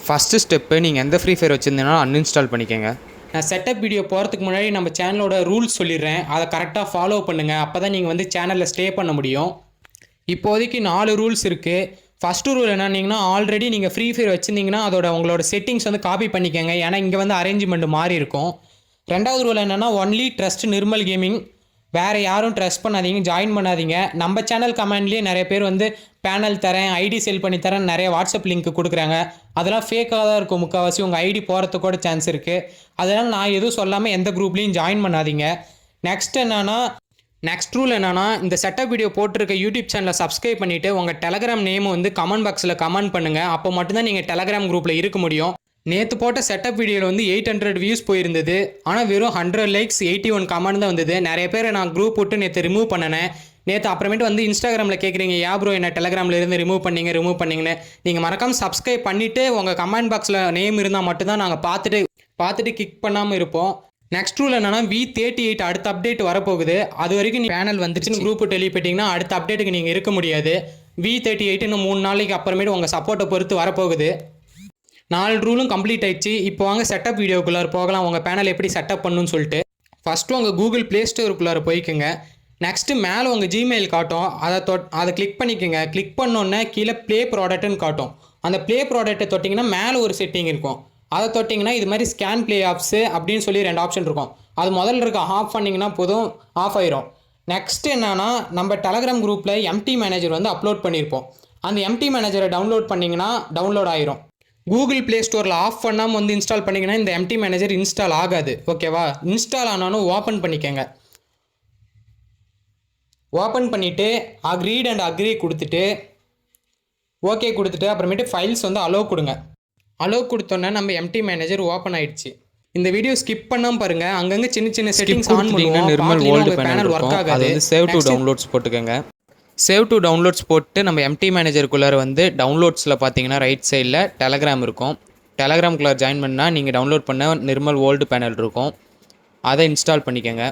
First step நீங்கள் எந்த free fire வச்சுருந்தீங்கன்னா அன்இன்ஸ்டால் பண்ணிக்கோங்க. நான் செட்டப் வீடியோ போகிறதுக்கு முன்னாடி நம்ம சேனலோட ரூல்ஸ் சொல்லிடுறேன், அதை கரெக்டாக ஃபாலோ பண்ணுங்கள். அப்போ தான் நீங்கள் வந்து சேனலில் ஸ்டே பண்ண முடியும். இப்போதைக்கு 4 ரூல்ஸ் இருக்குது. ஃபஸ்ட்டு ரூல் என்னன்னீங்கன்னா, ஆல்ரெடி நீங்கள் ஃப்ரீ ஃபயர் வச்சுருந்தீங்கன்னா அதோட உங்களோட செட்டிங்ஸ் வந்து காப்பி பண்ணிக்கோங்க. ஏன்னா இங்கே வந்து அரேஞ்ச்மெண்ட் மாறி இருக்கும். 2வது ரூல் என்னென்னா, ஒன்லி ட்ரஸ்ட் நிர்மல் கேமிங். வேறு யாரும் ட்ரஸ்ட் பண்ணாதீங்க, ஜாயின் பண்ணாதீங்க. நம்ம சேனல் கமெண்ட்லேயே நிறைய பேர் வந்து பேனல் தரேன், ஐடி செல் பண்ணி தரேன், நிறைய வாட்ஸ்அப் லிங்க் கொடுக்குறாங்க. அதெல்லாம் ஃபேக்காக தான் இருக்கும். முக்கால்வாசி உங்கள் ஐடி போகிறதுக்கு கூட சான்ஸ் இருக்குது. அதனால் நான் எதுவும் சொல்லாமல் எந்த குரூப்லேயும் ஜாயின் பண்ணாதீங்க. நெக்ஸ்ட் ரூல் என்னன்னா, இந்த செட்டப் வீடியோ போட்டிருக்க யூடியூப் சேனலை சப்ஸ்கிரைப் பண்ணிவிட்டு உங்கள் டெலகிராம் நேம் வந்து கமெண்ட் பாக்ஸில் கமெண்ட் பண்ணுங்கள். அப்போ மட்டும்தான் நீங்கள் டெலகிராம் குரூப்பில் இருக்க முடியும். நேற்று போட்ட செட்டப் வீடியோவில் வந்து 800 வியூஸ் போயிருந்தது. ஆனால் வெறும் 100 லைக்ஸ் 81 கமெண்ட் தான் வந்தது. நிறைய பேர் நான் குரூப் விட்டு நேற்று ரிமூவ் பண்ணினேன். நேற்று அப்புறமேட்டு வந்து இன்ஸ்டாகிராமில் கேட்குறீங்க, யா ப்ரோ என்ன டெலகிராமில் இருந்து ரிமூவ் பண்ணிங்கன்னு. நீங்கள் மறக்காமல் சப்ஸ்கிரைப் பண்ணிவிட்டு உங்கள் கமெண்ட் பாக்ஸில் நேம் இருந்தால் மட்டும்தான் நாங்கள் பார்த்துட்டு கிளிக் பண்ணாமல் இருப்போம். நெக்ஸ்ட் ரூல் என்னன்னா, V38 அடுத்த அப்டேட் வரப்போகுது. அது வரைக்கும் பேனல் வந்துச்சுன்னு குரூப் விட்டு வெளியிட்டிங்கன்னா அடுத்த அப்டேட்டுக்கு நீங்கள் இருக்க முடியாது. V38 இன்னும் 3 நாளைக்கு அப்புறமேட்டு உங்கள் சப்போர்ட்டை பொறுத்து வரப்போகுது. 4 ரூலும் கம்ப்ளீட் ஆயிடுச்சு. இப்போ வாங்க செட்டப் வீடியோக்குள்ளார போகலாம், உங்கள் பேனல் எப்படி செட்டப் பண்ணணும்னு சொல்லிட்டு. ஃபஸ்ட்டு உங்கள் கூகுள் ப்ளே ஸ்டோருக்குள்ளார போய்க்குங்க. நெக்ஸ்ட்டு மேலே உங்கள் ஜிமெயில் காட்டும், அதை கிளிக் பண்ணிக்கோங்க. கிளிக் பண்ணோன்னே கீழே ப்ளே ப்ராடக்ட்னு காட்டும். அந்த ப்ளே ப்ராடக்ட்டை தொட்டிங்கன்னா மேலே ஒரு செட்டிங் இருக்கும். அதை தொட்டிங்கன்னா இது மாதிரி ஸ்கேன் ப்ளே ஆப்ஸு அப்படின்னு சொல்லி 2 ஆப்ஷன் இருக்கும். அது முதல்ல இருக்க ஆஃப் பண்ணிங்கன்னா போதும், ஆஃப் ஆயிரும். நெக்ஸ்ட் என்னன்னா, நம்ம டெலகிராம் குரூப்பில் எம்டி மேனேஜர் வந்து அப்லோட் பண்ணியிருப்போம். அந்த எம்டி மேனேஜரை டவுன்லோட் பண்ணிங்கன்னா டவுன்லோட் ஆயிரும். கூகுள் ப்ளே ஸ்டோரில் ஆஃப் பண்ணாமல் வந்து இன்ஸ்டால் பண்ணிங்கன்னா இந்த எம்டி மேனேஜர் இன்ஸ்டால் ஆகாது. ஓகேவா? இன்ஸ்டால் ஆனாலும் ஓப்பன் பண்ணிக்கோங்க. ஓப்பன் பண்ணிவிட்டு அக்ரீட் அண்ட் அக்ரி கொடுத்துட்டு ஓகே கொடுத்துட்டு அப்புறமேட்டு ஃபைல்ஸ் வந்து அலோவ் கொடுங்க. அலோவ் கொடுத்தோன்னே நம்ம எம்டி மேனேஜர் ஓப்பன் ஆயிடுச்சு. இந்த வீடியோ ஸ்கிப் பண்ணாமல் பாருங்கள். அங்கங்கே சின்ன செட்டிங்ஸ் ஆன் பண்ணுவோம். நிர்மல் வேர்ல்டு பேனல் ஒர்க் ஆகாது. சேவ் டு டவுன்லோட்ஸ் போட்டுக்கோங்க. சேவ் டு டவுன்லோட்ஸ் போட்டு நம்ம எம்டி மேனேஜருக்குள்ளார வந்து டவுன்லோட்ஸில் பார்த்தீங்கன்னா ரைட் சைடில் டெலகிராம் இருக்கும். டெலகிராம்குள்ளார ஜாயின் பண்ணால் நீங்கள் டவுன்லோட் பண்ண நிர்மல் வேர்ல்டு பேனல் இருக்கும். அதை இன்ஸ்டால் பண்ணிக்கோங்க.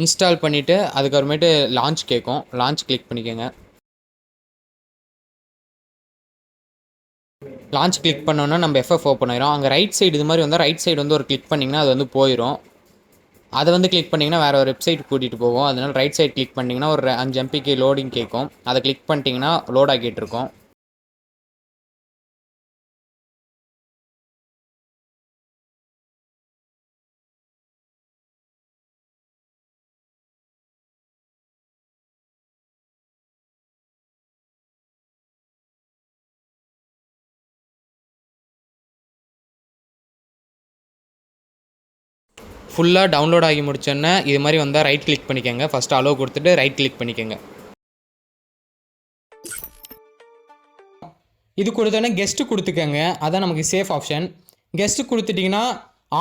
இன்ஸ்டால் பண்ணிவிட்டு அதுக்கப்புறமேட்டு லான்ச் கேட்கும். லான்ச் கிளிக் பண்ணிக்கோங்க. லான்ச் கிளிக் பண்ணோன்னா நம்ம எஃப்எஃப் ஓப்பன் ஆயிரும். அங்கே ரைட் சைடு இது மாதிரி வந்தால் ரைட் சைடு வந்து ஒரு கிளிக் பண்ணிங்கன்னா அது வந்து போயிடும். அதை வந்து கிளிக் பண்ணிங்கன்னா வேறு ஒரு வெப்சைட் கூட்டிகிட்டு போகும். அதனால் ரைட் சைடு கிளிக் பண்ணிங்கன்னா ஒரு 5 MBக்கு லோடிங் கேட்கும். அதை கிளிக் பண்ணிட்டீங்கன்னா லோட் ஆகிட்டு இருக்கும். ஃபுல்லாக டவுன்லோட் ஆகி முடிச்சோன்னே இது மாதிரி வந்தால் ரைட் கிளிக் பண்ணிக்கோங்க. ஃபஸ்ட்டு அலோவ் கொடுத்துட்டு ரைட் கிளிக் பண்ணிக்கோங்க. இது கொடுத்தோன்னே கெஸ்ட்டு கொடுத்துக்கோங்க. அதான் நமக்கு சேஃப் ஆப்ஷன். கெஸ்ட்டு கொடுத்துட்டிங்கன்னா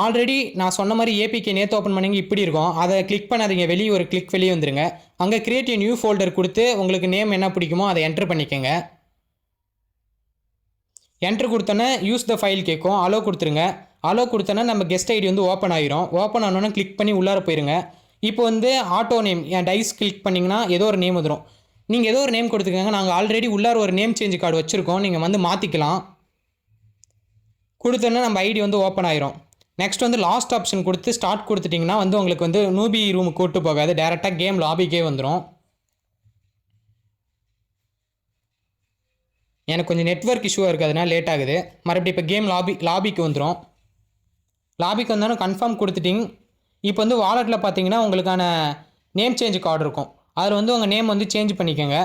ஆல்ரெடி நான் சொன்ன மாதிரி ஏபிகே நேற்று ஓப்பன் பண்ணிங்க இப்படி இருக்கும். அதை கிளிக் பண்ணாதீங்க, வெளியே ஒரு கிளிக் வெளியே வந்துடுங்க. அங்கே கிரியேட் நியூ ஃபோல்டர் கொடுத்து உங்களுக்கு நேம் என்ன பிடிக்குமோ அதை என்ட்ரு பண்ணிக்கோங்க. என்ட்ரு கொடுத்தோன்னே யூஸ் த ஃபைல் கேட்கும். அலோவ் கொடுத்துருங்க. அலோவ் கொடுத்தோன்னா நம்ம கெஸ்ட் ஐடி வந்து ஓப்பன் ஆகிரும். ஓப்பன் ஆனோன்னா கிளிக் பண்ணி உள்ளார போயிருங்க. இப்போ வந்து ஆட்டோ நேம் என் டைஸ் கிளிக் பண்ணிங்கன்னா ஏதோ ஒரு நேம் வந்துடும். நீங்கள் ஏதோ ஒரு நேம் கொடுத்துக்கோங்க. நாங்கள் ஆல்ரெடி உள்ளார ஒரு நேம் சேஞ்ச் கார்டு வச்சுருக்கோம், நீங்கள் வந்து மாற்றிக்கலாம். கொடுத்தோன்னா நம்ம ஐடி வந்து ஓப்பன் ஆயிரும். நெக்ஸ்ட் வந்து லாஸ்ட் ஆப்ஷன் கொடுத்து ஸ்டார்ட் கொடுத்துட்டிங்கன்னா வந்து உங்களுக்கு வந்து நூபி ரூமுக்கு கூட்டு போகாது, டேரெக்டாக கேம் லாபிக்கே வந்துடும். எனக்கு கொஞ்சம் நெட்வொர்க் இஷ்யூவாக இருக்குது, அதனால் லேட் ஆகுது. மறுபடியும் இப்போ கேம் லாபிக்கு வந்துடும். லாபிக்கு வந்தாலும் கன்ஃபார்ம் கொடுத்துட்டிங்க. இப்போ வந்து வாலெட்டில் பார்த்தீங்கன்னா உங்களுக்கான நேம் சேஞ்ச் கார்டு இருக்கும். அதில் வந்து உங்கள் நேம் வந்து சேஞ்ச் பண்ணிக்கோங்க.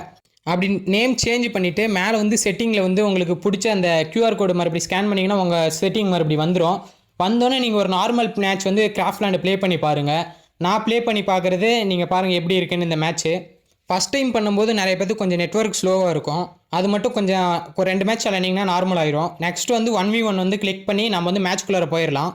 அப்படி நேம் சேஞ்ச் பண்ணிவிட்டு மேலே வந்து செட்டிங்கில் வந்து உங்களுக்கு பிடிச்ச அந்த QR கோடு மறுபடி ஸ்கேன் பண்ணிங்கன்னா உங்கள் செட்டிங் மறுபடி வந்துடும். வந்தோடனே நீங்கள் ஒரு நார்மல் மேட்ச் வந்து கிராஃப்ட்லேண்ட் ப்ளே பண்ணி பாருங்கள். நான் ப்ளே பண்ணி பார்க்குறது நீங்கள் பாருங்கள் எப்படி இருக்குன்னு. இந்த மேட்ச்சு ஃபஸ்ட் டைம் பண்ணும்போது நிறைய பேருக்கு கொஞ்சம் நெட்வொர்க் ஸ்லோவாக இருக்கும். அது மட்டும் கொஞ்சம் ஒரு 2 மேட்ச் விளையாண்டிங்கன்னா நார்மல் ஆயிரும். நெக்ஸ்ட் வந்து 1v1 வந்து கிளிக் பண்ணி நம்ம வந்து மேட்ச்குள்ளார போயிடலாம்.